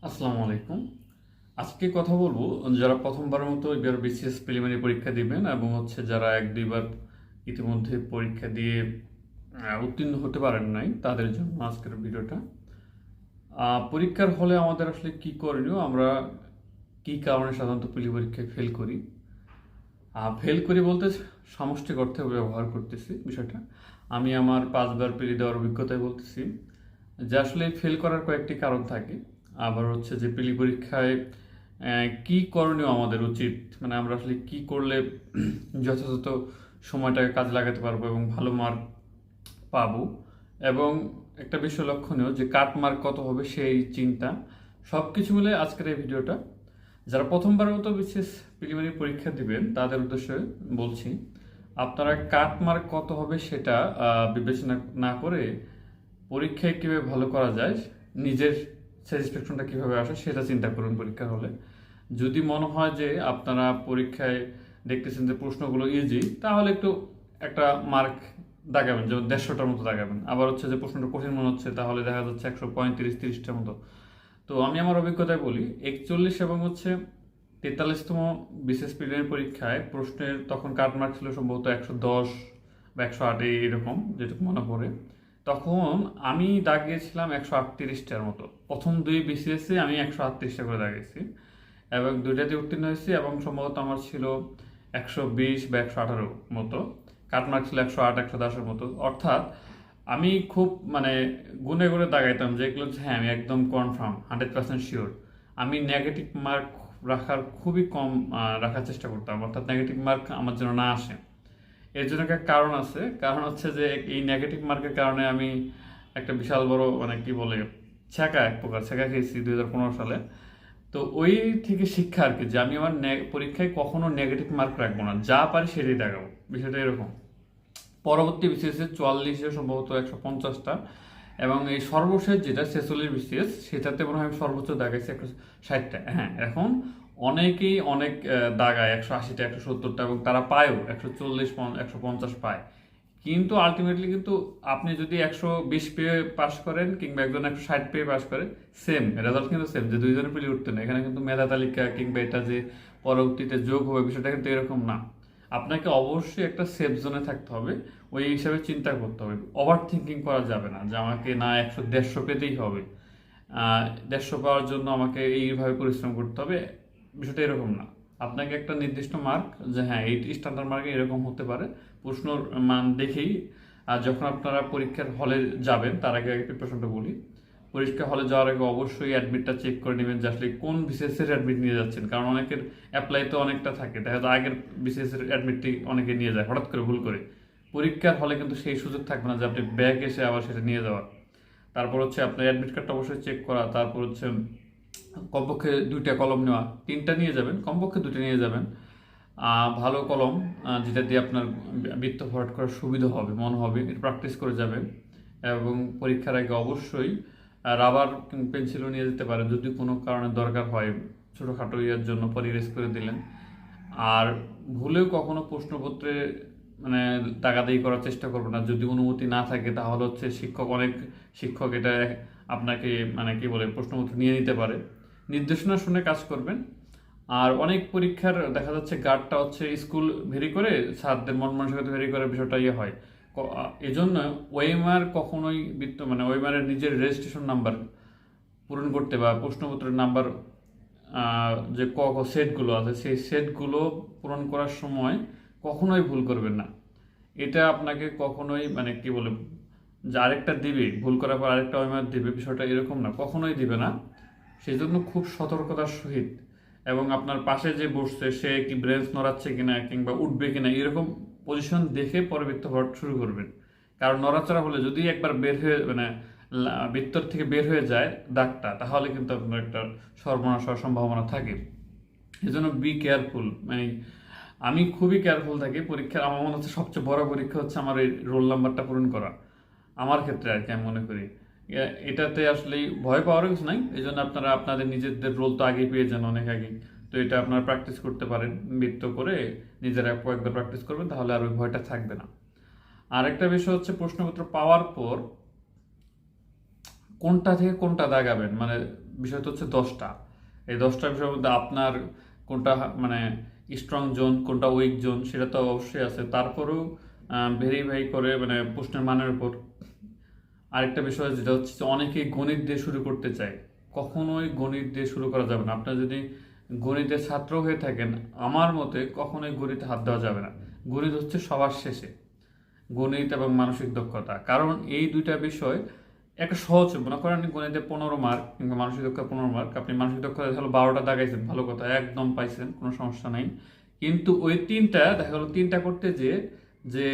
আসসালামু আলাইকুম। আজকে কথা বলবো যারা প্রথমবারের মতো এবার বিসিএস প্রিলিমিনারি পরীক্ষা দিবেন এবং যারা এক দুইবার ইতিমধ্যে পরীক্ষা দিয়ে উত্তীর্ণ হতে পারেন নাই তাদের জন্য আজকের ভিডিওটা। পরীক্ষার হলে আমাদের আসলে কি করণীয়, আমরা কি কারণে সাধারণত প্রিলি পরীক্ষায় ফেল করি। ফেল করি বলতে সমষ্টিক অর্থে ব্যবহার করতেছি বিষয়টা। আমি আমার 5বার প্রিলি দেওয়ার অভিজ্ঞতায় বলতেছি যে আসলে ফেল করার কয়েকটি কারণ থাকে। আবার যে প্রিলি পরীক্ষায় কি করণীয় আমাদের উচিত, মানে আমরা আসলে কি করলে যথাযথ সময়টাকে কাজে লাগাতে পারবো এবং ভালো মার্ক পাবো, এবং একটা বিষয় লক্ষণীয় যে কাট মার্ক কত হবে সেই চিন্তা, সব কিছু মিলে আজকের এই ভিডিওটা। যারা প্রথমবারের মতো বিশেষ প্রিলিমিনারি পরীক্ষা দিবেন তাদের উদ্দেশ্যে বলছি, আপনারা কাট মার্ক কত হবে সেটা বিবেচনা না করে পরীক্ষায় কীভাবে ভালো করা যায়, নিজের স্যাটিসফ্যাকশনটা কীভাবে আসে সেটা চিন্তা করুন পরীক্ষা হলে। যদি মনে হয় যে আপনারা পরীক্ষায় দেখতেছেন যে প্রশ্নগুলো ইজি, তাহলে একটু একটা মার্ক দাগাবেন, যেমন 150টার মতো দাগাবেন। আবার যে প্রশ্নটা কঠিন মনে হচ্ছে তাহলে দেখা যাচ্ছে 135-30টার মতো। তো আমি আমার অভিজ্ঞতায় বলি 41 এবং 43তম বিশেষ প্রিলিমিনারি পরীক্ষায় প্রশ্নের তখন কাট মার্ক ছিল সম্ভবত 110 বা 108 এরকম, যেটুকু মনে পড়ে। তখন আমি দাগিয়েছিলাম 138টার মতো। প্রথম দুই বিসিএসে আমি 138টা করে দাগিয়েছি এবং দুইটাতে উত্তীর্ণ হয়েছি, এবং সম্ভবত আমার ছিল 120 বা 118 মতো। কাটমার্ক ছিল 108-110-এর মতো। অর্থাৎ আমি খুব গুনে গুনে দাগাইতাম যেগুলো হ্যাঁ আমি একদম কনফার্ম 100% শিওর। আমি নেগেটিভ মার্ক রাখার খুবই কম রাখার চেষ্টা করতাম, অর্থাৎ নেগেটিভ মার্ক আমার জন্য না আসে। এর জন্য একটা কারণ আছে, কারণ যে এই নেগেটিভ মার্কের কারণে আমি একটা বিশাল বড় কি বলে ছ্যাঁকা, এক প্রকার ছ্যাঁকা খেয়েছি 2015 সালে। তো ওই থেকে শিক্ষা আর কি, যে আমি আমার পরীক্ষায় কখনো নেগেটিভ মার্ক রাখবো না, যা পারি সেটাই দেখাবো, বিষয়টা এরকম। পরবর্তী বিসিএস 44 সম্ভবত 150টা, এবং এই সর্বশেষ যেটা 46 বিসিএস সেটাতে মনে হয় আমি সর্বোচ্চ দাগাইছি 160টা। হ্যাঁ, এখন অনেকেই অনেক দাগায় 180টা 170টা, এবং তারা পায়ও 140 150 পায়। কিন্তু আলটিমেটলি কিন্তু আপনি যদি 120 পেয়ে পাস করেন কিংবা একজন 160 পেয়ে পাস করে, সেম রেজাল্ট কিন্তু সেম, যে দুইজনের পেলে উঠতে না। এখানে কিন্তু মেধা তালিকা কিংবা এটা যে পরবর্তীতে যোগ হবে বিষয়টা কিন্তু এরকম না। আপনাকে অবশ্যই একটা সেফ জোনে থাকতে হবে, ওই হিসাবে চিন্তা করতে হবে। ওভার থিঙ্কিং করা যাবে না যে আমাকে না 100-150 পেতেই হবে, 150 পাওয়ার জন্য আমাকে এইভাবে পরিশ্রম করতে হবে, বিষয়টা এরকম না। আপনাকে একটা নির্দিষ্ট মার্ক, যে হ্যাঁ এই স্ট্যান্ডার্ড মার্কে এরকম হতে পারে প্রশ্নর মান দেখেই। আর যখন আপনারা পরীক্ষার হলে যাবেন তার আগে প্রিপারেশনটা বলি। পরীক্ষা হলে যাওয়ার আগে অবশ্যই অ্যাডমিটটা চেক করে নেবেন যে আসলে কোন বিসিএসের অ্যাডমিট নিয়ে যাচ্ছেন, কারণ অনেকের অ্যাপ্লাই তো অনেকটা থাকে, দেখা যায় আগের বিসিএসের অ্যাডমিটটি অনেকে নিয়ে যায় হঠাৎ করে ভুল করে। পরীক্ষার হলে কিন্তু সেই সুযোগ থাকবে না যে আপনি ব্যাগ এসে আবার সেটা নিয়ে যাওয়ার। তারপর আপনার অ্যাডমিট কার্ডটা অবশ্যই চেক করা। তারপর কমপক্ষে 2টা কলম নেওয়া, 3টা নিয়ে যাবেন, কমপক্ষে 2টা নিয়ে যাবেন। ভালো কলম, যেটা দিয়ে আপনার বৃত্ত ভরাট করার সুবিধা হবে, মনে হবে, এটা প্র্যাকটিস করে যাবেন। এবং পরীক্ষার আগে অবশ্যই রাবার পেন্সিলও নিয়ে যেতে পারেন যদি কোনো কারণে দরকার হয়, ছোটোখাটো ইয়ার জন্য পরিরেজ করে দিলেন। আর ভুলেও কখনো প্রশ্নপত্রে তাগাদাই করার চেষ্টা করবেন না, যদি অনুমতি না থাকে তাহলে অনেক শিক্ষক এটা আপনাকে কি বলে প্রশ্নপত্র নিয়ে নিতে পারে। নির্দেশনা শুনে কাজ করবেন। আর অনেক পরীক্ষার দেখা যাচ্ছে গার্ডটা স্কুল ভেরি করে, স্যারদের মন মানসিকতা ভেরি করে, বিষয়টা হয়। এই জন্য ওয়েমার কখনোই ওয়েমারের নিজের রেজিস্ট্রেশন নাম্বার পূরণ করতে বা প্রশ্নপত্রের নাম্বার যে সেটগুলো আছে সেই সেটগুলো পূরণ করার সময় কখনোই ভুল করবেন না। এটা আপনাকে কখনোই কি বলে যে আরেকটা দিবে, ভুল করার পর আরেকটা ওয়েমার দিবে, বিষয়টা এরকম না, কখনোই দিবে না। সেই জন্য খুব সতর্কতার সহিত, এবং আপনার পাশে যে বসছে সে কি ব্রেঞ্চ নড়াচ্ছে কিনা কিংবা উঠবে কিনা এরকম পজিশন দেখে পরে বৃত্ত ভরাট শুরু করবেন। কারণ নড়াচড়া হলে যদি একবার বের হয়ে বৃত্তর থেকে বের হয়ে যায় দাগটা, তাহলে কিন্তু আপনার একটা সর্বনাশ হওয়ার সম্ভাবনা থাকে। এই জন্য বি কেয়ারফুল। আমি খুবই কেয়ারফুল থাকি পরীক্ষার। আমার মনে হচ্ছে সবচেয়ে বড় পরীক্ষা আমার এই রোল নাম্বারটা পূরণ করা, আমার ক্ষেত্রে আর কি। আমি মনে করি এটাতে আসলে ভয় পাওয়ার কিছু নাই। এই জন্য আপনারা আপনাদের নিজেদের রোল তো আগেই পেয়ে যান, অনেক আগেই। তো এটা আপনারা প্র্যাকটিস করতে পারেন, বৃত্ত করে নিজেরা কয়েকবার প্র্যাকটিস করবেন, তাহলে আর ওই ভয়টা থাকবে না। আর একটা বিষয় প্রশ্নপত্র পাওয়ার পর কোনটা থেকে কোনটা দাগাবেন, বিষয় তো হচ্ছে 10টা। এই 10টা বিষয়ের মধ্যে আপনার কোনটা মানে স্ট্রং জোন, কোনটা উইক জোন, সেটা তো অবশ্যই আছে। তারপরেও ভেরিফাই করে মানে প্রশ্নের মানের উপর। আরেকটা বিষয় যেটা হচ্ছে যে অনেকেই গণিত দিয়ে শুরু করতে চায়। কখনোই গণিত দিয়ে শুরু করা যাবে না। আপনার যদি গণিতের ছাত্র হয়ে থাকেন, আমার মতে কখনোই গণিতে হাত দেওয়া যাবে না। গণিত হচ্ছে সবার শেষে, গণিত এবং মানসিক দক্ষতা। কারণ এই দুইটা বিষয় একটা সহজ, মনে করেন গণিতে 15 মার্ক কিংবা মানসিক দক্ষতা 15 মার্ক, আপনি মানসিক দক্ষতা হলো 12টা দাগাইছেন, ভালো কথা, একদম পাইছেন, কোনো সমস্যা নাই। কিন্তু ওই তিনটা দেখা গেলো, তিনটা করতে যে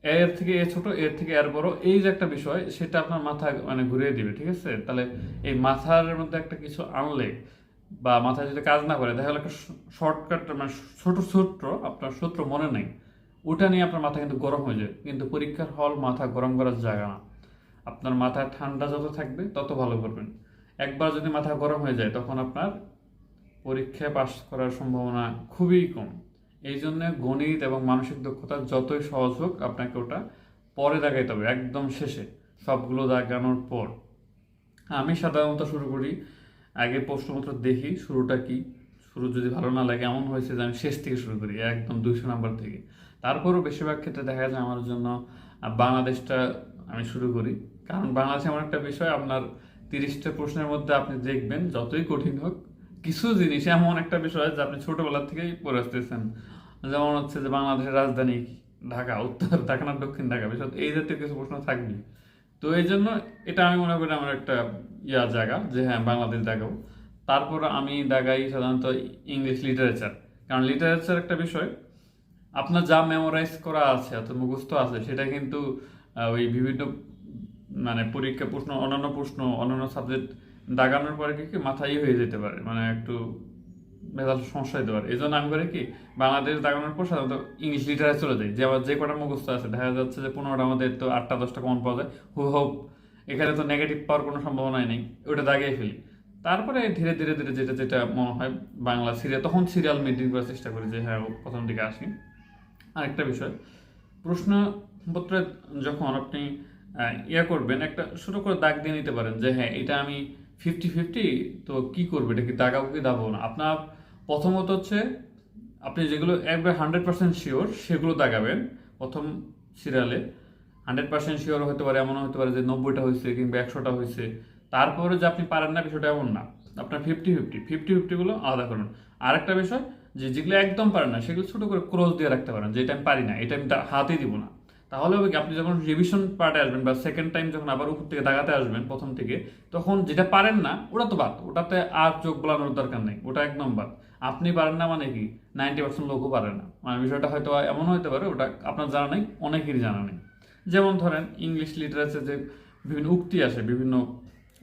এর থেকে এ ছোট, এর থেকে এর বড়, এই যে একটা বিষয়, সেটা আপনার মাথা মানে ঘুরিয়ে দিবে, ঠিক আছে? তাহলে এই মাথার মধ্যে একটা কিছু আনলে বা মাথায় যদি কাজ না করে, দেখা গেলো একটা শর্টকাট মানে ছোট ছোট্ট আপনার সূত্র মনে নেই, ওটা নিয়ে আপনার মাথা কিন্তু গরম হয়ে যায়। কিন্তু পরীক্ষার হল মাথা গরম করার জায়গা না। আপনার মাথা ঠান্ডা যত থাকবে তত ভালো করবেন। একবার যদি মাথা গরম হয়ে যায়, তখন আপনার পরীক্ষায় পাশ করার সম্ভাবনা খুবই কম। এই জন্য গণিত এবং মানসিক দক্ষতা যতই সহজ হোক, আপনাকে ওটা পরে দাগাইতে হবে, একদম শেষে, সবগুলো দাগানোর পর। আমি সাধারণত শুরু করি, আগে প্রশ্নপত্র দেখি শুরুটা কি, শুরু যদি ভালো না লাগে, এমন হয়েছে যে আমি শেষ থেকে শুরু করি, একদম 200 নাম্বার থেকে। তারপরও বেশিরভাগ ক্ষেত্রে দেখা যায় আমার জন্য বাংলাদেশটা আমি শুরু করি। কারণ বাংলাদেশ এমন একটা বিষয়, আপনার 30টা প্রশ্নের মধ্যে আপনি দেখবেন যতই কঠিন হোক, কিছু জিনিস এমন একটা বিষয় যে আপনি ছোটবেলা থেকেই পড়ে আসতেছেন। যেমন হচ্ছে যে বাংলাদেশের রাজধানী ঢাকা, উত্তর ঢাকা না দক্ষিণ ঢাকা, বিষয় এই জাতীয় কিছু প্রশ্ন থাকবে। তো এই জন্য এটা আমি মনে করি আমার একটা জায়গা, যে হ্যাঁ বাংলাদেশ দেখাবো। তারপর আমি দাগাই সাধারণত ইংলিশ লিটারেচার। কারণ লিটারেচার একটা বিষয়, আপনার যা মেমোরাইজ করা আছে অর্থাৎ মুখস্থ আছে, সেটা কিন্তু ওই বিভিন্ন মানে পরীক্ষা প্রশ্ন, অন্যান্য সাবজেক্ট দাগানোর পরে কি মাথায় হয়ে যেতে পারে, মানে একটু মেজাল সমস্যা হতে পারে। এই জন্য আমি করি কি, বাংলাদেশ দাগানোর পর সাধারণত ইংলিশ লিটারে চলে যাই। যে আবার যে কটা মুখস্থ আছে, দেখা যাচ্ছে যে 15টা আমাদের তো 8টা 10টা কমন পাওয়া যায়, হোপ এখানে তো নেগেটিভ পাওয়ার কোনো সম্ভাবনাই নেই, ওটা দাগিয়ে ফেলি। তারপরে ধীরে ধীরে ধীরে যেটা যেটা মনে হয় বাংলা সিরিয়াল, তখন সিরিয়াল মেনটেন করার চেষ্টা করি, যে হ্যাঁ প্রথম দিকে আসি। আরেকটা বিষয়, প্রশ্নপত্রে যখন আপনি করবেন, একটা ছোটো করে দাগ দিয়ে নিতে পারেন যে হ্যাঁ এটা আমি 50-50, তো কি করবো, এটা কি দাগাবো কি দাগাবো না। আপনার প্রথমত হচ্ছে আপনি যেগুলো একবার 100% শিওর সেগুলো দাগাবেন প্রথম সিরিয়ালে। 100% শিওর হতে পারে, এমন হতে পারে যে 90টা হয়েছে কিংবা 100টা হয়েছে। তারপরে যে আপনি পারেন না, বিষয়টা এমন না। আপনার 50-50 গুলো আলাদা করুন। আরেকটা বিষয়, যে যেগুলো একদম পারেন না সেগুলো ছোট করে ক্রস দিয়ে রাখতে পারেন, যে এটা আমি পারি না, এটা আমি হাতেই দিব না। তাহলে হবে কি, আপনি যখন রিভিশন পার্টে আসবেন বা সেকেন্ড টাইম যখন আবার উপর থেকে দাগাতে আসবেন প্রথম থেকে, তখন যেটা পারেন না ওটা তো বাদ, ওটাতে আর চোখ বোলানোর দরকার নেই, ওটা একদম বাদ। আপনি পারেন না মানে কি, 90% লোকও পারে না, মানে বিষয়টা হয়তো এমন হতে পারে ওটা আপনার জানা নেই, অনেকেরই জানা নেই। যেমন ধরেন ইংলিশ লিটারেচার যে বিভিন্ন উক্তি আসে, বিভিন্ন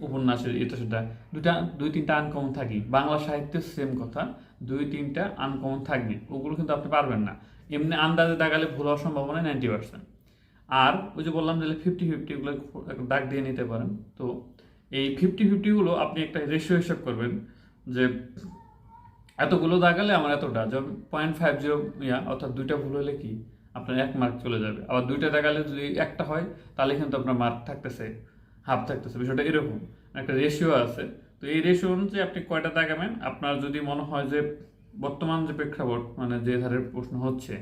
উপন্যাসের এটা সেটা, দুই তিনটা আনকমন থাকি। বাংলা সাহিত্যের সেম কথা, 2-3টা আনকমন থাকবে, ওগুলো কিন্তু আপনি পারবেন না। এমনি আন্দাজে দাগালে ভুল হওয়ার সম্ভাবনা 90%। আর ওই যে বললাম যে 50-50 ওগুলো দাগ দিয়ে নিতে পারেন। তো এই 50-50 গুলো আপনি একটা রেশিও হিসাব করবেন, যে এতগুলো দাগালে আমার এতটা, যেমন 0.50 অর্থাৎ 2টা ভুল হলে কি আপনার 1 মার্ক চলে যাবে। আবার 2টা দাগালে যদি একটা হয়, তাহলে কিন্তু আপনার মার্ক থাকতেছে, হাফ থাকতেছে। বিষয়টা এরকম একটা রেশিও আছে। তো এই রেশিও অনুযায়ী আপনি কয়টা দাগাবেন, আপনার যদি মনে হয় যে বর্তমান যে প্রেক্ষাপট, মানে যে ধারের প্রশ্ন হচ্ছে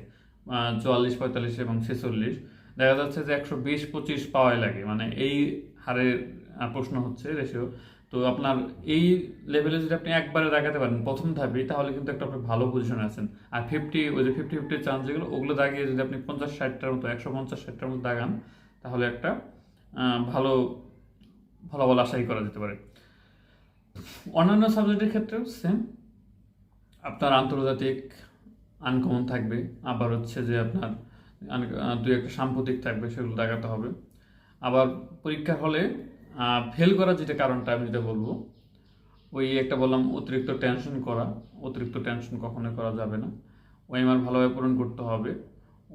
44-45 এবং 46, দেখা যাচ্ছে যে 120-25 পাওয়াই লাগে, মানে এই হারের প্রশ্ন হচ্ছে রেশিও। তো আপনার এই লেভেলে যদি আপনি একবারে দাগাতে পারেন প্রথম ধাপে, তাহলে কিন্তু একটা আপনি ভালো পজিশনে আছেন। আর 50, ওই যে 50-50 চান্স যেগুলো, ওগুলো দাগিয়ে যদি আপনি 50-60টার মতো, 150-60টার মতো দাগান, তাহলে একটা ভালো ফলাফল আশাই করা যেতে পারে। অন্যান্য সাবজেক্টের ক্ষেত্রেও সেম, আপনার আন্তর্জাতিক আনকমন থাকবে, আবার হচ্ছে যে আপনার দুই একটা সাম্প্রতিক থাকবে, সেগুলো দেখাতে হবে। আবার পরীক্ষার হলে ফেল করার যেটা কারণটা আমি যেটা বলবো, ওই একটা বললাম অতিরিক্ত টেনশন করা। অতিরিক্ত টেনশন কখনোই করা যাবে না। ওএমআর ভালোভাবে পূরণ করতে হবে।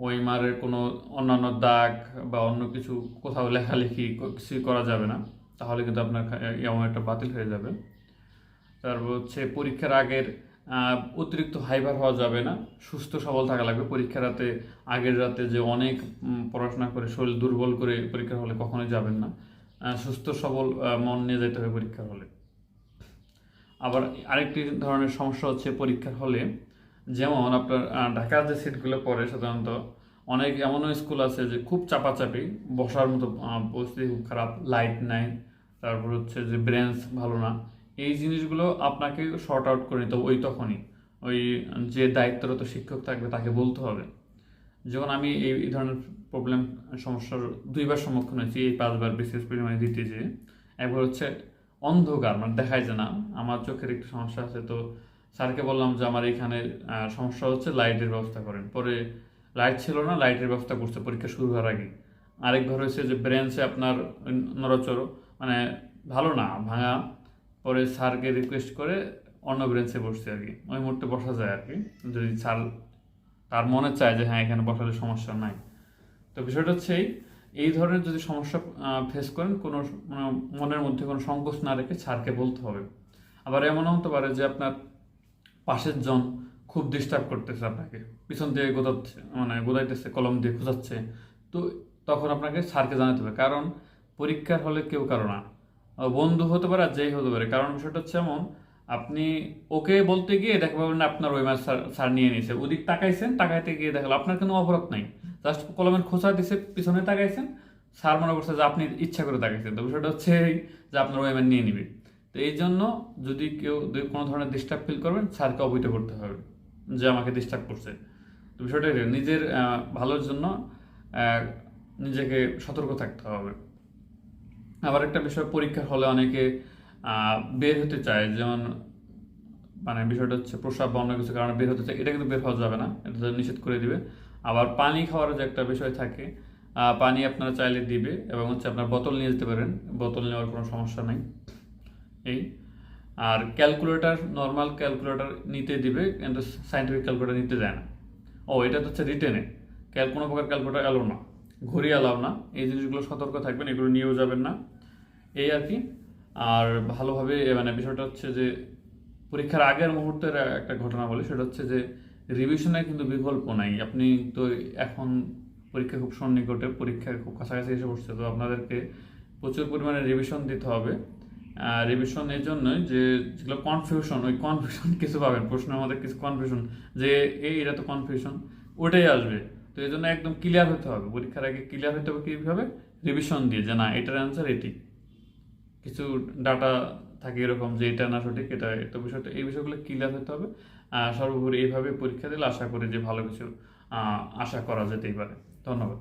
ওএমআরের কোনো অন্যান্য দাগ বা অন্য কিছু কোথাও লেখালেখি কিছুই করা যাবে না, তাহলে কিন্তু আপনার এমন একটা বাতিল হয়ে যাবে। তারপর হচ্ছে পরীক্ষার আগের অতিরিক্ত হাইপার হওয়া যাবে না, সুস্থ সবল থাকা লাগবে। পরীক্ষার রাতে, আগের রাতে যে অনেক পড়াশোনা করে শরীর দুর্বল করে পরীক্ষার হলে কখনোই যাবেন না। সুস্থ সবল মন নিয়ে যেতে হবে পরীক্ষার হলে। আবার আরেকটি ধরনের সমস্যা হচ্ছে পরীক্ষার হলে, যেমন আপনার ঢাকার যে সিটগুলো পড়ে সাধারণত অনেক এমনও স্কুল আছে যে খুব চাপাচাপি, বসার মতো পরিস্থিতি খুব খারাপ, লাইট নাই, তারপর হচ্ছে যে ব্রেঞ্চ ভালো না। এই জিনিসগুলো আপনাকে শর্ট আউট করে নিতে হবে ওই তখনই, ওই যে দায়িত্বরত শিক্ষক থাকবে তাকে বলতে হবে। যেমন আমি এই ধরনের প্রবলেম সমস্যার দুইবার সম্মুখীন হয়েছি এই 5বার বিসিএস প্রিলিমিনারি দিতে যেয়ে। একবার হচ্ছে অন্ধকার, মানে দেখায় যে না, আমার চোখের একটু সমস্যা আছে, তো স্যারকে বললাম যে আমার এখানে সমস্যা হচ্ছে, লাইটের ব্যবস্থা করেন। পরে লাইট ছিল না, লাইটের ব্যবস্থা করছে পরীক্ষা শুরু হওয়ার আগে। আরেকবার হয়েছে যে ব্রেঞ্চে আপনার নড়াচড়ো, মানে ভালো না, ভাঙা। পরে স্যারকে রিকোয়েস্ট করে অন্য ব্রেঞ্চে বসছে আর কি, ওই মুহূর্তে বসা যায় আর কি, যদি স্যার তার মনে চায় যে হ্যাঁ এখানে বসালে সমস্যা নাই। তো বিষয়টা হচ্ছে এই ধরনের যদি সমস্যা ফেস করেন, কোনো মনের মধ্যে কোনো সংকোচ না রেখে স্যারকে বলতে হবে। আবার এমনও হতে পারে যে আপনার পাশের জন খুব ডিস্টার্ব করতেছে আপনাকে, পিছন দিয়ে গোদাচ্ছে, মানে গোদাইতেছে, কলম দিয়ে খোঁজাচ্ছে, তো তখন আপনাকে স্যারকে জানাতে হবে। কারণ পরীক্ষার হলে কেউ কারো না, বন্ধু হতে পারে আর যেই হতে পারে। কারণ বিষয়টা হচ্ছে এমন, আপনি ওকে বলতে গিয়ে দেখা পাবেন না আপনার ওই ম্যাচ স্যার নিয়ে নিয়েছে, ওদিক তাকাইছেন, তাকাইতে গিয়ে দেখালো আপনার কোনো অপরাধ নাই, জাস্ট কলমের খোঁচা দিছে, পিছনে তাকাইছেন, স্যার মনে করছে যে আপনি ইচ্ছা করে তাকাইছেন। তো বিষয়টা হচ্ছে যে আপনার ওই ম্যান নিয়ে নিবে। তো এই জন্য যদি কেউ কোনো ধরনের ডিস্টার্ব ফিল করবেন, স্যারকে অবহিত করতে হবে যে আমাকে ডিস্টার্ব করছে। তো বিষয়টা নিজের ভালোর জন্য নিজেকে সতর্ক থাকতে হবে। আবার একটা বিষয়, পরীক্ষার হলে অনেকে বের হতে চায়, যেমন মানে বিষয়টা হচ্ছে প্রস্রাব বা অন্য কিছু কারণে বের হতে চায়, এটা কিন্তু বের হওয়া যাবে না, এটা নিষেধ করে দিবে। আবার পানি খাওয়ার যে একটা বিষয় থাকে, পানি আপনারা চাইলে দিবে, এবং হচ্ছে আপনার বোতল নিয়ে যেতে পারেন, বোতল নেওয়ার কোনো সমস্যা নেই। এই আর ক্যালকুলেটর, নর্মাল ক্যালকুলেটর নিতে দিবে, কিন্তু সাইন্টিফিক ক্যালকুলেটর নিতে দেয় না। এটা তো হচ্ছে রিটেনে, কোনো প্রকার ক্যালকুলেটর অ্যালাউ না, ঘড়ি অ্যালাউ না। এই জিনিসগুলো সতর্ক থাকবেন, এগুলো নিয়েও যাবেন না, এই আর কি। আর ভালোভাবে মানে বিষয়টা হচ্ছে যে পরীক্ষার আগের মুহূর্তের একটা ঘটনা বলি, সেটা হচ্ছে যে রিভিশনের কিন্তু বিকল্প নাই। আপনি তো এখন পরীক্ষা খুব সন্নিকটে, পরীক্ষার খুব কাছাকাছি এসে বসছে, তো আপনাদেরকে প্রচুর পরিমাণে রিভিশন দিতে হবে। রিভিশন এই জন্যই যে যেগুলো কনফিউশন, ওই কনফিউশন কিছু পাবেন প্রশ্নের মধ্যে, কিছু কনফিউশন যে এটা তো কনফিউশন, ওটাই আসবে। তো এই জন্য একদম ক্লিয়ার হতে হবে, পরীক্ষার আগে ক্লিয়ার হতে হবে কীভাবে, রিভিশন দিয়ে, যে না এটার অ্যান্সার এটি, কিছু ডাটা থাকে এরকম যে এটা না সঠিক, এটা তো বিষয়টা, এই বিষয়গুলো ক্লিয়ার হতে হবে। সর্বোপরি এইভাবে পরীক্ষা দিলে আশা করি যে ভালো কিছু আশা করা যেতেই পারে। ধন্যবাদ।